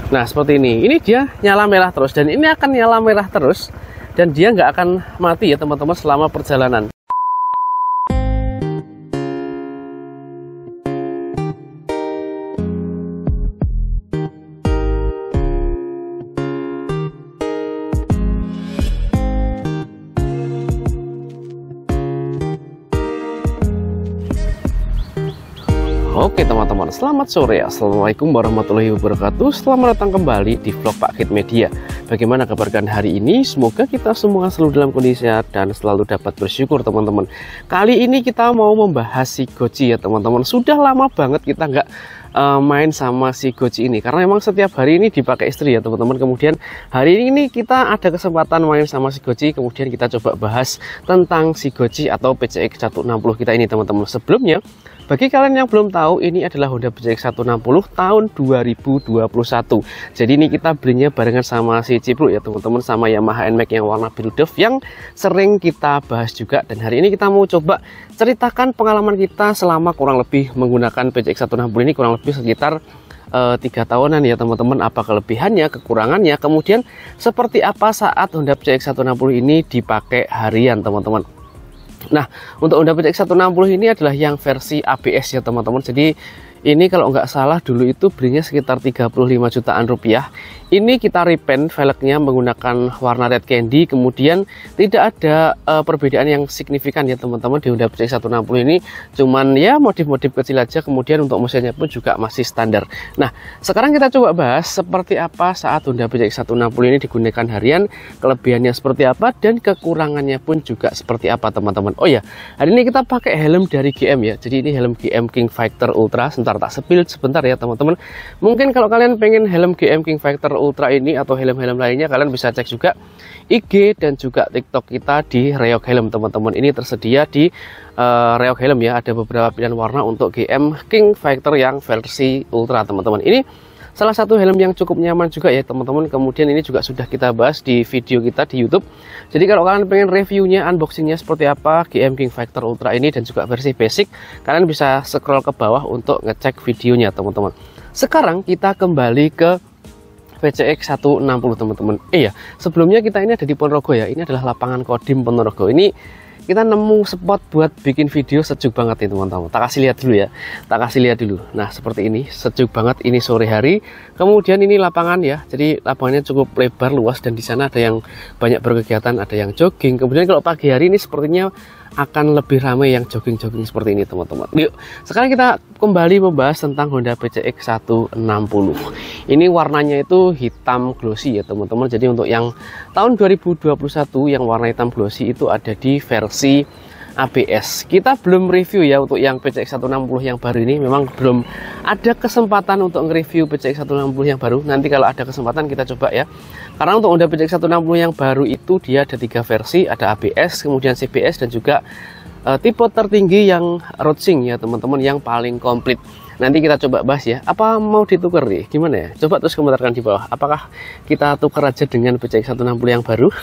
Nah seperti ini dia nyala merah terus, dan ini akan nyala merah terus, dan dia nggak akan mati ya teman-teman selama perjalanan. Oke teman-teman, selamat sore. Assalamualaikum warahmatullahi wabarakatuh. Selamat datang kembali di vlog Pak Kit Media. Bagaimana kabar kalian hari ini? Semoga kita semua selalu dalam kondisi sehat dan selalu dapat bersyukur teman-teman. Kali ini kita mau membahas si Goji ya teman-teman. Sudah lama banget kita nggak main sama si Goji ini, karena memang setiap hari ini dipakai istri ya teman-teman. Kemudian hari ini kita ada kesempatan main sama si Goji, kemudian kita coba bahas tentang si Goji atau PCX 160 kita ini teman-teman. Sebelumnya, bagi kalian yang belum tahu, ini adalah Honda PCX 160 tahun 2021. Jadi ini kita belinya barengan sama si Cipluk ya teman-teman, sama Yamaha NMAX yang warna biru Dove yang sering kita bahas juga. Dan hari ini kita mau coba ceritakan pengalaman kita selama kurang lebih menggunakan PCX 160 ini, kurang lebih sekitar 3 tahunan ya teman-teman. Apa kelebihannya, kekurangannya, kemudian seperti apa saat Honda PCX 160 ini dipakai harian teman-teman. Nah, untuk Honda PCX 160 ini adalah yang versi ABS ya teman-teman. Jadi ini kalau nggak salah dulu itu belinya sekitar 35 jutaan rupiah. Ini kita repaint velgnya menggunakan warna red candy. Kemudian tidak ada perbedaan yang signifikan ya teman-teman di Honda PCX 160 ini. Cuman ya modif-modif kecil aja. Kemudian untuk mesinnya pun juga masih standar. Nah, sekarang kita coba bahas seperti apa saat Honda PCX 160 ini digunakan harian, kelebihannya seperti apa dan kekurangannya pun juga seperti apa teman-teman. Oh ya, hari ini kita pakai helm dari GM ya. Jadi ini helm GM King Fighter Ultra. Sebentar tak spill sebentar ya teman-teman. Mungkin kalau kalian pengen helm GM King Fighter Ultra ini atau helm-helm lainnya, kalian bisa cek juga IG dan juga TikTok kita di Reog Helm teman-teman. Ini tersedia di Reog Helm ya. Ada beberapa pilihan warna untuk GM King Fighter yang versi Ultra teman-teman. Ini salah satu helm yang cukup nyaman juga ya teman-teman. Kemudian ini juga sudah kita bahas di video kita di YouTube. Jadi kalau kalian pengen reviewnya, unboxingnya seperti apa GM King Fighter Ultra ini dan juga versi basic, kalian bisa scroll ke bawah untuk ngecek videonya teman-teman. Sekarang kita kembali ke PCX 160 teman-teman. Iya, sebelumnya kita ini ada di Ponorogo ya. Ini adalah lapangan Kodim Ponorogo. Ini kita nemu spot buat bikin video sejuk banget nih teman-teman. Tak kasih lihat dulu ya. Tak kasih lihat dulu. Nah, seperti ini, sejuk banget. Ini sore hari. Kemudian ini lapangan ya. Jadi lapangannya cukup lebar, luas, dan di sana ada yang banyak berkegiatan, ada yang jogging. Kemudian kalau pagi hari ini sepertinya akan lebih ramai yang jogging-jogging seperti ini teman-teman. Yuk, sekarang kita kembali membahas tentang Honda PCX 160. Ini warnanya itu hitam glossy ya teman-teman. Jadi untuk yang tahun 2021 yang warna hitam glossy itu ada di versi ABS. Kita belum review ya untuk yang PCX 160 yang baru ini. Memang belum ada kesempatan untuk nge-review PCX 160 yang baru. Nanti kalau ada kesempatan kita coba ya. Karena untuk Honda PCX 160 yang baru itu dia ada 3 versi, ada ABS, kemudian CBS dan juga tipe tertinggi yang roadsing ya teman-teman, yang paling komplit. Nanti kita coba bahas ya. Apa mau ditukar nih? Gimana ya? Coba terus komentarkan di bawah. Apakah kita tukar aja dengan PCX 160 yang baru?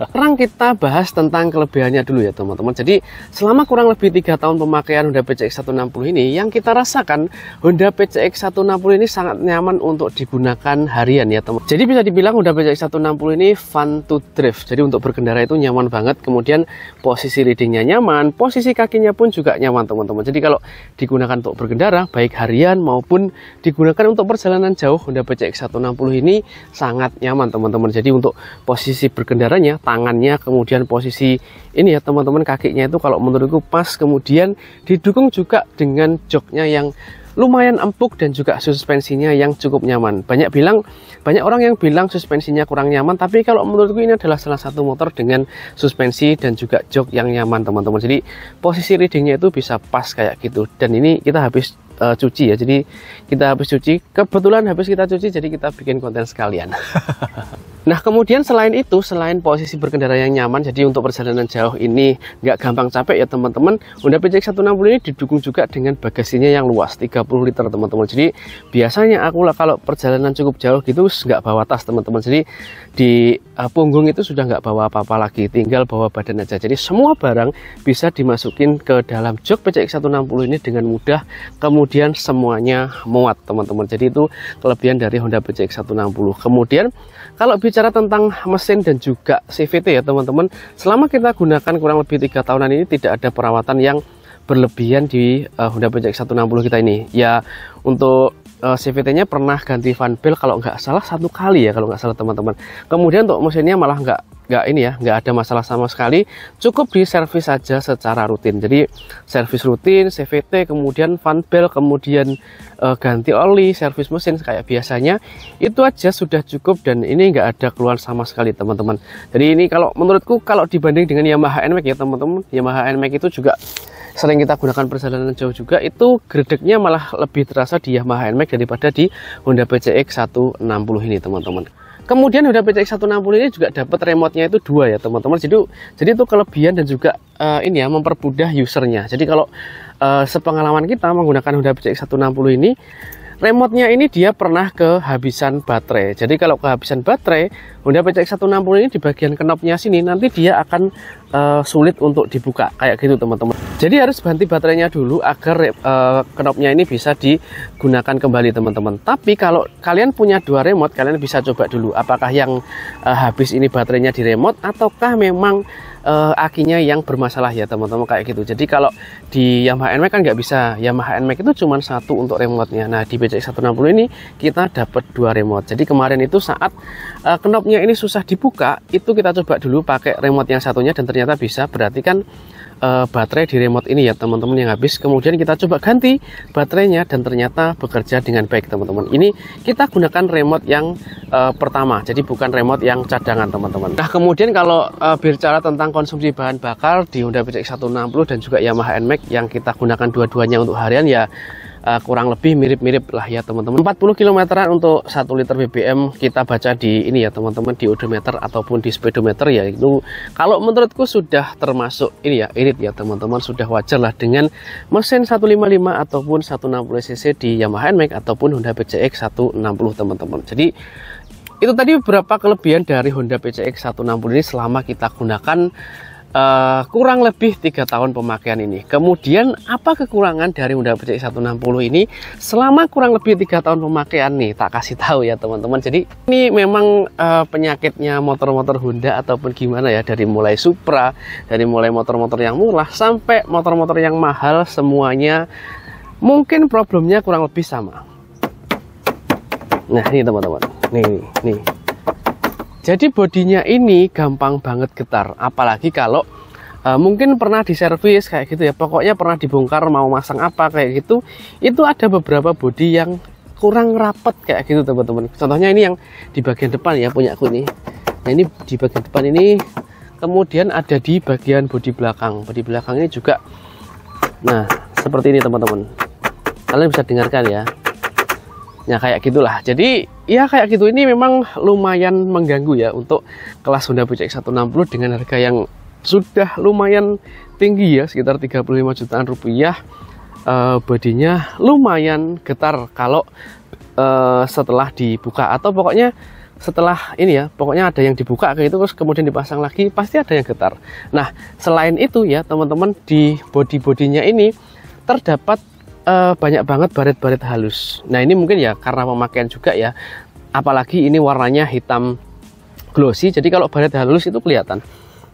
Sekarang kita bahas tentang kelebihannya dulu ya teman-teman. Jadi selama kurang lebih 3 tahun pemakaian Honda PCX 160 ini, yang kita rasakan Honda PCX 160 ini sangat nyaman untuk digunakan harian ya teman. Jadi bisa dibilang Honda PCX 160 ini fun to drive. Jadi untuk berkendara itu nyaman banget. Kemudian posisi leadingnya nyaman, posisi kakinya pun juga nyaman teman-teman. Jadi kalau digunakan untuk berkendara, baik harian maupun digunakan untuk perjalanan jauh, Honda PCX 160 ini sangat nyaman teman-teman. Jadi untuk posisi berkendaranya, tangannya, kemudian posisi ini ya teman-teman, kakinya itu kalau menurutku pas, kemudian didukung juga dengan joknya yang lumayan empuk dan juga suspensinya yang cukup nyaman. Banyak orang yang bilang suspensinya kurang nyaman, tapi kalau menurutku ini adalah salah satu motor dengan suspensi dan juga jok yang nyaman teman-teman. Jadi posisi readingnya itu bisa pas kayak gitu. Dan ini kita habis cuci ya, jadi kita habis cuci, kebetulan habis kita cuci, jadi kita bikin konten sekalian. Nah, kemudian selain itu, selain posisi berkendara yang nyaman, jadi untuk perjalanan jauh ini nggak gampang capek ya teman-teman, Honda PCX 160 ini didukung juga dengan bagasinya yang luas, 30 liter teman-teman. Jadi biasanya aku lah kalau perjalanan cukup jauh gitu nggak bawa tas teman-teman. Jadi di punggung itu sudah nggak bawa apa-apa lagi, tinggal bawa badan aja. Jadi semua barang bisa dimasukin ke dalam jok PCX 160 ini dengan mudah, kemudian semuanya muat teman-teman. Jadi itu kelebihan dari Honda PCX 160. Kemudian kalau bicara tentang mesin dan juga CVT ya teman-teman, selama kita gunakan kurang lebih 3 tahunan ini tidak ada perawatan yang berlebihan di Honda PCX 160 kita ini. Ya untuk CVT-nya pernah ganti fan belt kalau nggak salah 1 kali ya kalau nggak salah teman-teman. Kemudian untuk mesinnya malah nggak ada masalah sama sekali, cukup di servis saja secara rutin. Jadi servis rutin, CVT, kemudian fan belt, kemudian ganti oli, servis mesin kayak biasanya, itu aja sudah cukup dan ini nggak ada keluhan sama sekali teman-teman. Jadi ini kalau menurutku kalau dibanding dengan Yamaha NMAX ya teman-teman, Yamaha NMAX itu juga sering kita gunakan perjalanan jauh juga, itu gredeknya malah lebih terasa di Yamaha NMAX daripada di Honda PCX 160 ini teman-teman. Kemudian Honda PCX 160 ini juga dapat remote-nya itu 2 ya teman-teman. Jadi itu kelebihan dan juga ini ya mempermudah usernya. Jadi kalau sepengalaman kita menggunakan Honda PCX 160 ini, remote-nya ini dia pernah kehabisan baterai. Jadi kalau kehabisan baterai, Honda PCX 160 ini di bagian knopnya sini nanti dia akan sulit untuk dibuka kayak gitu teman-teman. Jadi harus ganti baterainya dulu agar knopnya ini bisa digunakan kembali teman-teman. Tapi kalau kalian punya 2 remote, kalian bisa coba dulu apakah yang habis ini baterainya di remote ataukah memang akinya yang bermasalah ya teman-teman kayak gitu. Jadi kalau di Yamaha NMAX kan nggak bisa, Yamaha NMAX itu cuma 1 untuk remote-nya. Nah di PCX 160 ini kita dapat 2 remote. Jadi kemarin itu saat knopnya ini susah dibuka, itu kita coba dulu pakai remote yang satunya dan ternyata bisa. Berarti kan baterai di remote ini ya teman-teman yang habis. Kemudian kita coba ganti baterainya dan ternyata bekerja dengan baik teman-teman. Ini kita gunakan remote yang pertama, jadi bukan remote yang cadangan teman-teman. Nah kemudian kalau bicara tentang konsumsi bahan bakar di Honda PCX 160 dan juga Yamaha NMAX yang kita gunakan dua-duanya untuk harian ya kurang lebih mirip-mirip lah ya teman-teman. 40 km untuk 1 liter BBM kita baca di ini ya teman-teman, di odometer ataupun di speedometer ya, itu kalau menurutku sudah termasuk ini ya irit ya teman-teman, sudah wajar lah dengan mesin 155 ataupun 160 cc di Yamaha NMAX ataupun Honda PCX 160 teman-teman. Jadi itu tadi beberapa kelebihan dari Honda PCX 160 ini selama kita gunakan kurang lebih 3 tahun pemakaian ini. Kemudian apa kekurangan dari Honda PCX 160 ini selama kurang lebih 3 tahun pemakaian nih, tak kasih tahu ya teman-teman. Jadi ini memang penyakitnya motor-motor Honda ataupun gimana ya, dari mulai Supra, dari mulai motor-motor yang murah sampai motor-motor yang mahal, semuanya mungkin problemnya kurang lebih sama. Nah ini teman-teman, nih jadi bodinya ini gampang banget getar, apalagi kalau mungkin pernah diservis kayak gitu ya, pokoknya pernah dibongkar mau masang apa kayak gitu, itu ada beberapa bodi yang kurang rapet kayak gitu teman-teman. Contohnya ini yang di bagian depan ya, punya aku nih. Nah ini di bagian depan ini, kemudian ada di bagian bodi belakang. Bodi belakang ini juga, nah seperti ini teman-teman, kalian bisa dengarkan ya. Nah kayak gitulah. Jadi ya kayak gitu, ini memang lumayan mengganggu ya untuk kelas Honda PCX 160 dengan harga yang sudah lumayan tinggi ya, sekitar 35 jutaan rupiah. Bodinya lumayan getar kalau setelah dibuka, atau pokoknya setelah ini ya, pokoknya ada yang dibuka kayak gitu terus kemudian dipasang lagi, pasti ada yang getar. Nah selain itu ya teman-teman, di bodi-bodinya ini terdapat banyak banget baret-baret halus. Nah ini mungkin ya karena pemakaian juga ya, apalagi ini warnanya hitam glossy, jadi kalau baret halus itu kelihatan.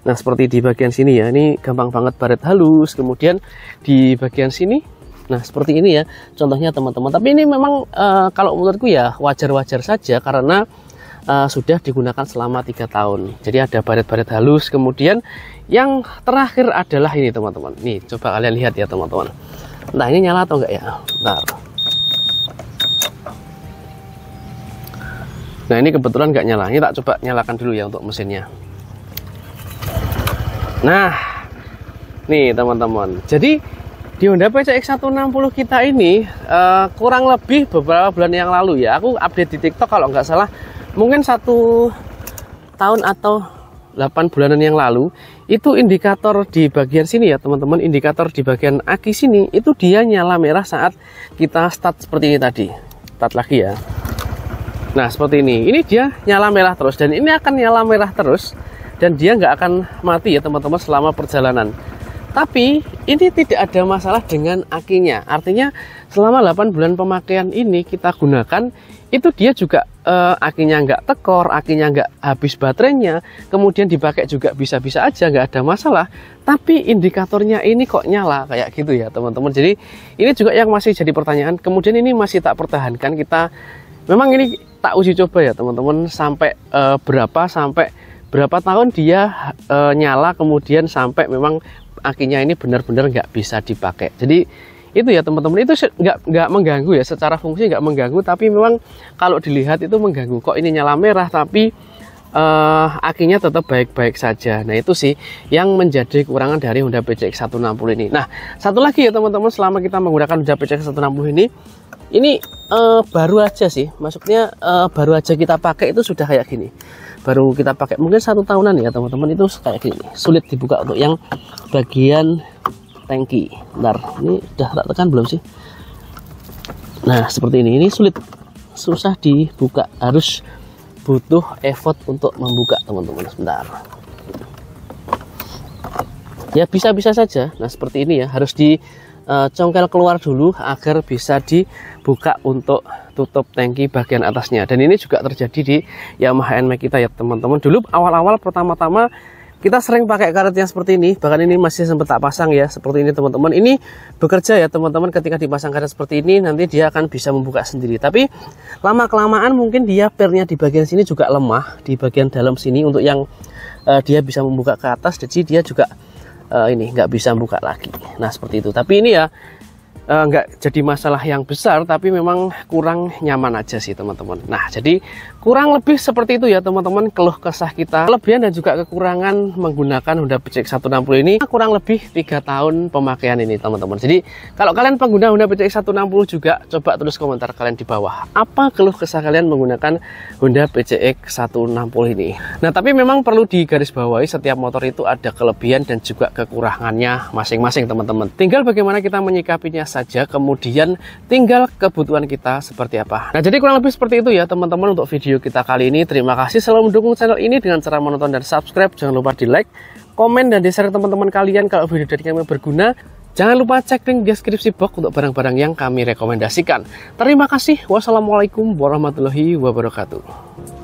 Nah seperti di bagian sini ya, ini gampang banget baret halus. Kemudian di bagian sini, nah seperti ini ya contohnya teman-teman. Tapi ini memang kalau menurutku ya wajar-wajar saja, karena sudah digunakan selama 3 tahun. Jadi ada baret-baret halus. Kemudian yang terakhir adalah ini teman-teman. Nih coba kalian lihat ya teman-teman. Nah ini nyala atau enggak ya? Bentar. Nah ini kebetulan nggak nyala. Ini tak coba nyalakan dulu ya untuk mesinnya. Nah nih teman-teman, jadi di Honda PCX 160 kita ini kurang lebih beberapa bulan yang lalu ya, aku update di TikTok kalau nggak salah, mungkin 1 tahun atau 8 bulanan yang lalu, itu indikator di bagian sini ya teman-teman, indikator di bagian aki sini itu dia nyala merah saat kita start seperti ini tadi. Start lagi ya. Nah seperti ini dia nyala merah terus, dan ini akan nyala merah terus, dan dia nggak akan mati ya teman-teman selama perjalanan. Tapi ini tidak ada masalah dengan akinya, artinya selama 8 bulan pemakaian ini kita gunakan, itu dia juga akinya nggak tekor, akinya nggak habis baterainya, kemudian dipakai juga bisa-bisa aja, nggak ada masalah. Tapi indikatornya ini kok nyala kayak gitu ya teman-teman. Jadi ini juga yang masih jadi pertanyaan. Kemudian ini masih tak pertahankan, kita memang ini tak uji coba ya teman-teman, sampai berapa tahun dia nyala, kemudian sampai memang akinya ini benar-benar nggak bisa dipakai. Jadi itu ya teman-teman, itu nggak mengganggu ya, secara fungsi nggak mengganggu, tapi memang kalau dilihat itu mengganggu. Kok ini nyala merah tapi akinya tetap baik-baik saja. Nah itu sih yang menjadi kekurangan dari Honda PCX 160 ini. Nah satu lagi ya teman-teman, selama kita menggunakan Honda PCX 160 ini baru aja sih, maksudnya baru aja kita pakai itu sudah kayak gini. Baru kita pakai mungkin 1 tahunan ya teman-teman, itu kayak gini, sulit dibuka untuk yang bagian tangki. Bentar, ini udah tak tekan belum sih? Nah seperti ini sulit, susah dibuka, harus butuh effort untuk membuka teman-teman. Sebentar ya, bisa-bisa saja. Nah seperti ini ya, harus dicongkel keluar dulu agar bisa dibuka untuk tutup tangki bagian atasnya. Dan ini juga terjadi di Yamaha NMAX kita ya teman-teman. Dulu awal-awal pertama-tama kita sering pakai karet yang seperti ini, bahkan ini masih sempat tak pasang ya seperti ini teman-teman. Ini bekerja ya teman-teman, ketika dipasang karet seperti ini nanti dia akan bisa membuka sendiri. Tapi lama kelamaan mungkin dia pernya di bagian sini juga lemah, di bagian dalam sini untuk yang dia bisa membuka ke atas, jadi dia juga ini nggak bisa buka lagi. Nah seperti itu. Tapi ini ya nggak jadi masalah yang besar, tapi memang kurang nyaman aja sih teman-teman. Nah jadi kurang lebih seperti itu ya teman-teman, keluh kesah kita, kelebihan dan juga kekurangan menggunakan Honda PCX 160 ini. Kurang lebih 3 tahun pemakaian ini teman-teman. Jadi kalau kalian pengguna Honda PCX 160 juga, coba tulis komentar kalian di bawah, apa keluh kesah kalian menggunakan Honda PCX 160 ini. Nah tapi memang perlu digarisbawahi, setiap motor itu ada kelebihan dan juga kekurangannya masing-masing teman-teman. Tinggal bagaimana kita menyikapinya saja, kemudian tinggal kebutuhan kita seperti apa. Nah jadi kurang lebih seperti itu ya teman-teman untuk video kita kali ini. Terima kasih selalu mendukung channel ini dengan cara menonton dan subscribe. Jangan lupa di like, komen, dan di share teman-teman kalian kalau video dari kami berguna. Jangan lupa cek link deskripsi box untuk barang-barang yang kami rekomendasikan. Terima kasih. Wassalamualaikum warahmatullahi wabarakatuh.